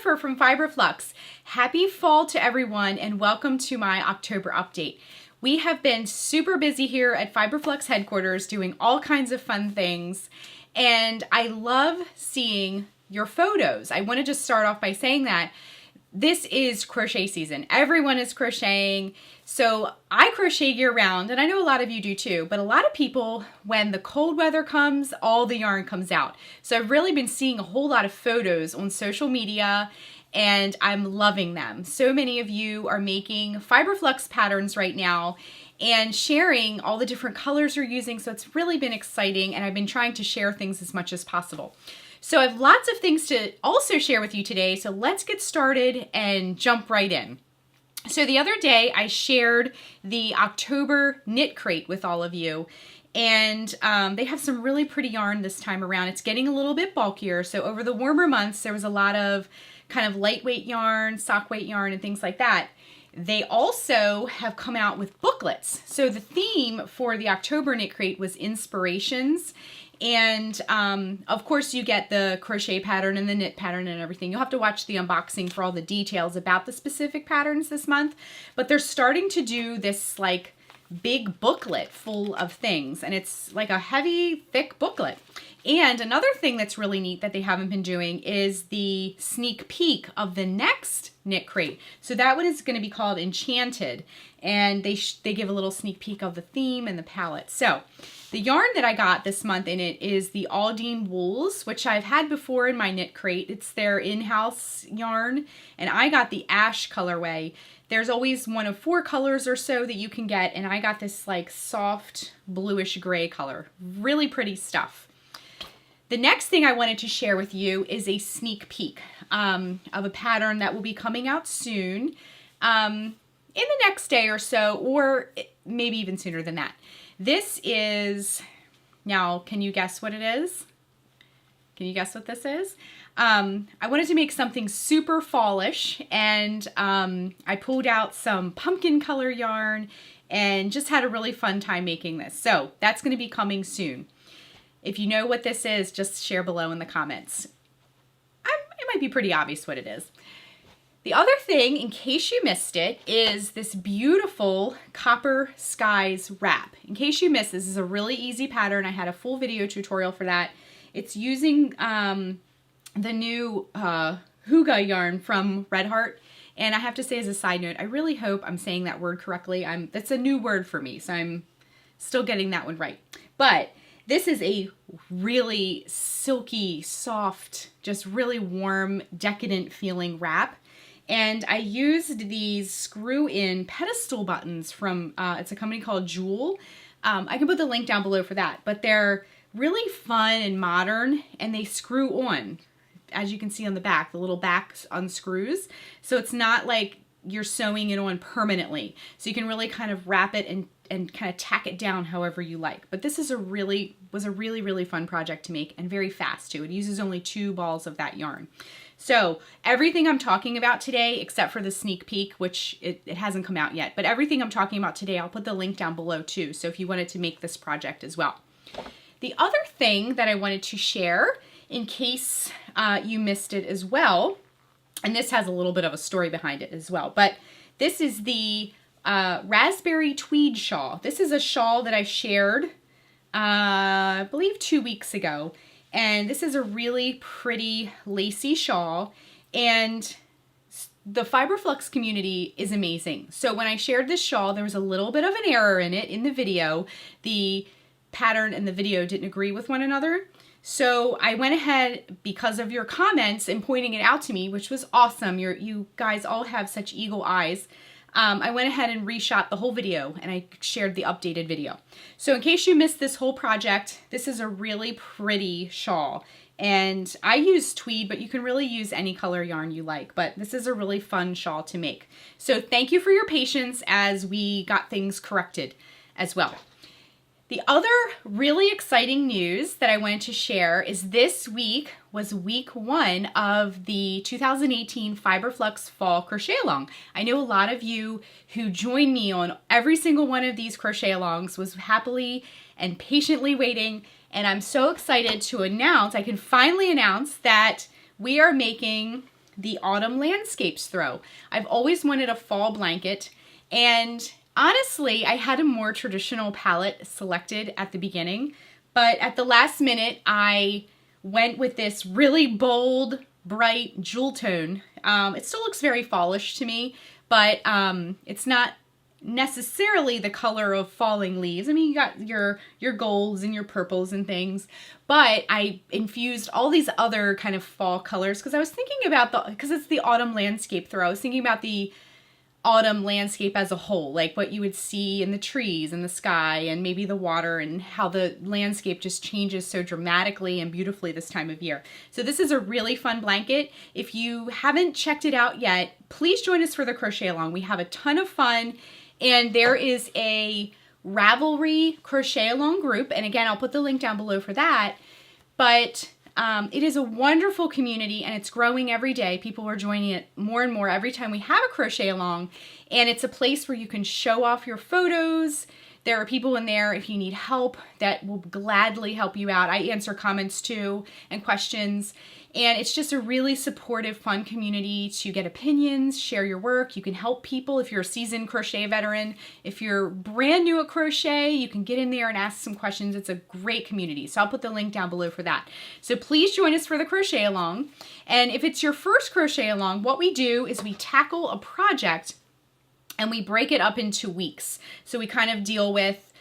Jennifer from Flux. Happy fall to everyone and welcome to my October update. We have been super busy here at Flux headquarters doing all kinds of fun things, and I love seeing your photos. I want to just start off by saying that this is crochet season. Everyone is crocheting. So I crochet year round, and I know a lot of you do too, but a lot of people, when the cold weather comes, all the yarn comes out. So I've really been seeing a whole lot of photos on social media, and I'm loving them. So many of you are making Flux patterns right now and sharing all the different colors you're using. So it's really been exciting, and I've been trying to share things as much as possible. So I have lots of things to also share with you today. So let's get started and jump right in. So the other day I shared the October knit crate with all of you, and they have some really pretty yarn this time around. It's getting a little bit bulkier. So over the warmer months, there was a lot of kind of lightweight yarn, sock weight yarn, and things like that. They also have come out with booklets. So the theme for the October knit crate was inspirations. And of course you get the crochet pattern and the knit pattern and everything. You'll have to watch the unboxing for all the details about the specific patterns this month, but they're starting to do this like big booklet full of things, and it's like a heavy, thick booklet. And another thing that's really neat that they haven't been doing is the sneak peek of the next knit crate. So that one is going to be called Enchanted, and they give a little sneak peek of the theme and the palette. So the yarn that I got this month in it is the Aldine Wools, which I've had before in my knit crate. It's their in-house yarn, and I got the ash colorway. There's always one of 4 colors or so that you can get, and I got this like soft bluish gray color. Really pretty stuff. The next thing I wanted to share with you is a sneak peek of a pattern that will be coming out soon, in the next day or so, or maybe even sooner than that. This is, now can you guess what it is? Can you guess what this is? I wanted to make something super fallish, and I pulled out some pumpkin color yarn and just had a really fun time making this. So that's going to be coming soon. If you know what this is, just share below in the comments. It might be pretty obvious what it is. The other thing, in case you missed it, is this beautiful Copper Skies wrap. In case you missed, this is a really easy pattern. I had a full video tutorial for that. It's using the new Huga yarn from Red Heart. And I have to say, as a side note, I really hope I'm saying that word correctly. That's a new word for me, so I'm still getting that one right. But this is a really silky, soft, just really warm, decadent feeling wrap. And I used these screw-in pedestal buttons from, it's a company called Jewel. I can put the link down below for that, but they're really fun and modern, and they screw on. As you can see on the back, the little back unscrews. So it's not like you're sewing it on permanently. So you can really kind of wrap it and kind of tack it down however you like. But this is was a really fun project to make, and very fast too. It uses only 2 balls of that yarn. So everything I'm talking about today, except for the sneak peek, which it hasn't come out yet, but everything I'm talking about today, I'll put the link down below too. So if you wanted to make this project as well. The other thing that I wanted to share, in case you missed it as well, and this has a little bit of a story behind it as well, but this is the raspberry tweed shawl. This is a shawl that I shared, I believe 2 weeks ago. And this is a really pretty lacy shawl, and the Flux community is amazing. So when I shared this shawl, there was a little bit of an error in it in the video. The pattern and the video didn't agree with one another. So I went ahead, because of your comments and pointing it out to me, which was awesome. You guys all have such eagle eyes. I went ahead and reshot the whole video, and I shared the updated video. So in case you missed this whole project, this is a really pretty shawl. And I use tweed, but you can really use any color yarn you like. But this is a really fun shawl to make. So thank you for your patience as we got things corrected as well. The other really exciting news that I wanted to share is this week was week 1 of the 2018 Flux Fall Crochet Along. I know a lot of you who join me on every single one of these crochet alongs was happily and patiently waiting, and I'm so excited to announce, I can finally announce that we are making the Autumn Landscapes throw. I've always wanted a fall blanket, and honestly, I had a more traditional palette selected at the beginning, but at the last minute, I went with this really bold, bright jewel tone. It still looks very fallish to me, but it's not necessarily the color of falling leaves. I mean, you got your golds and your purples and things, but I infused all these other kind of fall colors because I was thinking about because it's the autumn landscape throw. I was thinking about the autumn landscape as a whole, like what you would see in the trees and the sky and maybe the water, and how the landscape just changes so dramatically and beautifully this time of year. So this is a really fun blanket. If you haven't checked it out yet, please join us for the Crochet Along. We have a ton of fun, and there is a Ravelry Crochet Along group, and again, I'll put the link down below for that, but it is a wonderful community, and it's growing every day. People are joining it more and more every time we have a Crochet Along, and it's a place where you can show off your photos. There are people in there, if you need help, that will gladly help you out. I answer comments too and questions, and it's just a really supportive, fun community to get opinions, share your work. You can help people if you're a seasoned crochet veteran. If you're brand new at crochet, you can get in there and ask some questions. It's a great community, so I'll put the link down below for that. So please join us for the Crochet Along, and if it's your first Crochet Along, what we do is we tackle a project and we break it up into weeks. So we kind of deal with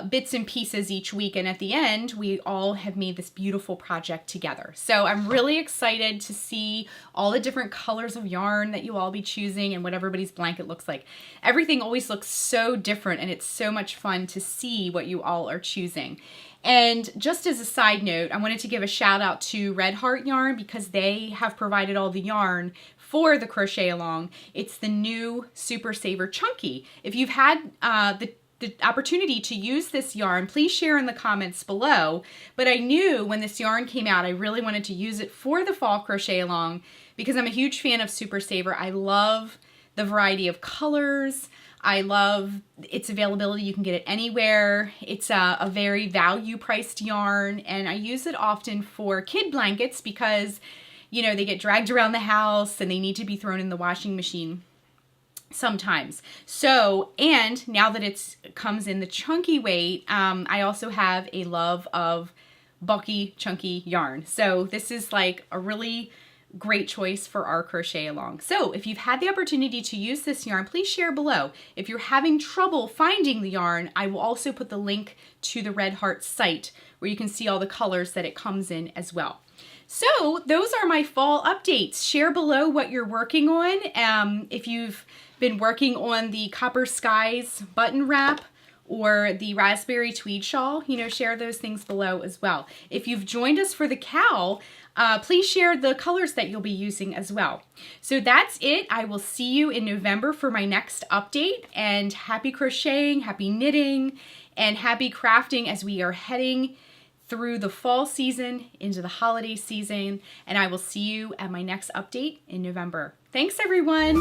bits and pieces each week, and at the end, we all have made this beautiful project together. So I'm really excited to see all the different colors of yarn that you all be choosing and what everybody's blanket looks like. Everything always looks so different, and it's so much fun to see what you all are choosing. And just as a side note, I wanted to give a shout out to Red Heart Yarn because they have provided all the yarn for the Crochet Along. It's the new Super Saver Chunky. If you've had the opportunity to use this yarn, please share in the comments below. But I knew when this yarn came out, I really wanted to use it for the fall Crochet Along because I'm a huge fan of Super Saver. I love the variety of colors. I love its availability. You can get it anywhere. It's a very value-priced yarn, and I use it often for kid blankets because, you know, they get dragged around the house and they need to be thrown in the washing machine sometimes. So, and now that it comes in the chunky weight, I also have a love of bulky, chunky yarn. So this is like a really great choice for our Crochet Along. So if you've had the opportunity to use this yarn, please share below. If you're having trouble finding the yarn, I will also put the link to the Red Heart site where you can see all the colors that it comes in as well. So those are my fall updates. Share below what you're working on. If you've been working on the Copper Skies button wrap or the raspberry tweed shawl, you know, share those things below as well. If you've joined us for the cowl, please share the colors that you'll be using as well. So that's it. I will see you in November for my next update, and happy crocheting, happy knitting, and happy crafting as we are heading through the fall season into the holiday season, and I will see you at my next update in November. Thanks, everyone.